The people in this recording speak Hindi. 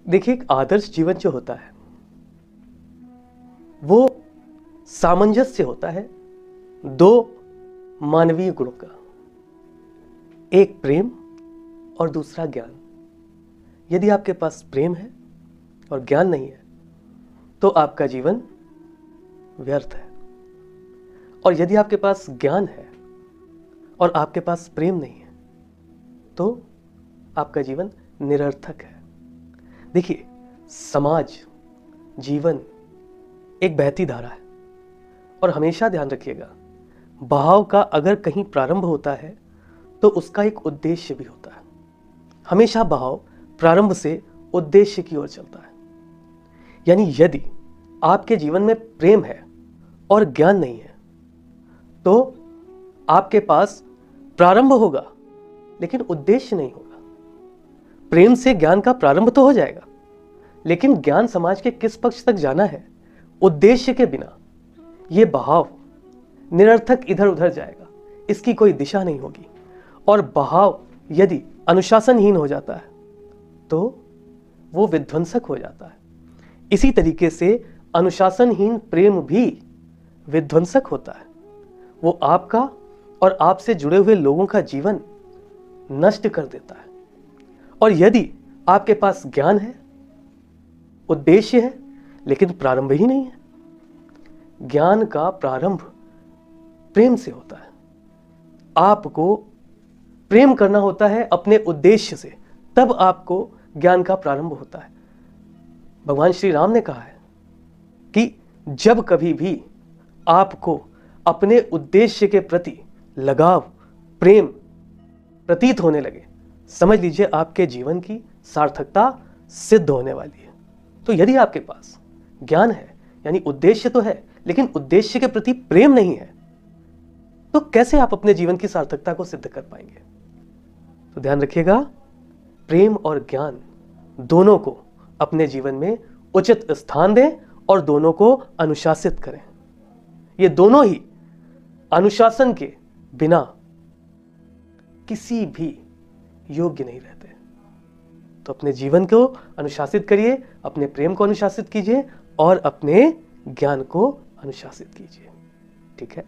देखिए, एक आदर्श जीवन जो होता है वो सामंजस्य होता है दो मानवीय गुणों का, एक प्रेम और दूसरा ज्ञान। यदि आपके पास प्रेम है और ज्ञान नहीं है तो आपका जीवन व्यर्थ है, और यदि आपके पास ज्ञान है और आपके पास प्रेम नहीं है तो आपका जीवन निरर्थक है। देखिए, समाज, जीवन एक बहती धारा है, और हमेशा ध्यान रखिएगा, बहाव का अगर कहीं प्रारंभ होता है तो उसका एक उद्देश्य भी होता है। हमेशा बहाव प्रारंभ से उद्देश्य की ओर चलता है। यानी यदि आपके जीवन में प्रेम है और ज्ञान नहीं है तो आपके पास प्रारंभ होगा लेकिन उद्देश्य नहीं होगा। प्रेम से ज्ञान का प्रारंभ तो हो जाएगा, लेकिन ज्ञान समाज के किस पक्ष तक जाना है, उद्देश्य के बिना यह बहाव निरर्थक इधर उधर जाएगा, इसकी कोई दिशा नहीं होगी। और बहाव यदि अनुशासनहीन हो जाता है तो वो विध्वंसक हो जाता है। इसी तरीके से अनुशासनहीन प्रेम भी विध्वंसक होता है। वो आपका और आपसे जुड़े हुए लोगों का जीवन नष्ट कर देता है। और यदि आपके पास ज्ञान है, उद्देश्य है, लेकिन प्रारंभ ही नहीं है, ज्ञान का प्रारंभ प्रेम से होता है। आपको प्रेम करना होता है अपने उद्देश्य से, तब आपको ज्ञान का प्रारंभ होता है। भगवान श्री राम ने कहा है कि जब कभी भी आपको अपने उद्देश्य के प्रति लगाव, प्रेम प्रतीत होने लगे, समझ लीजिए आपके जीवन की सार्थकता सिद्ध होने वाली है। तो यदि आपके पास ज्ञान है, यानी उद्देश्य तो है, लेकिन उद्देश्य के प्रति प्रेम नहीं है, तो कैसे आप अपने जीवन की सार्थकता को सिद्ध कर पाएंगे? तो ध्यान रखिएगा, प्रेम और ज्ञान दोनों को अपने जीवन में उचित स्थान दें और दोनों को अनुशासित करें। ये दोनों ही अनुशासन के बिना किसी भी योग्य नहीं रहते। तो अपने जीवन को अनुशासित करिए, अपने प्रेम को अनुशासित कीजिए और अपने ज्ञान को अनुशासित कीजिए। ठीक है।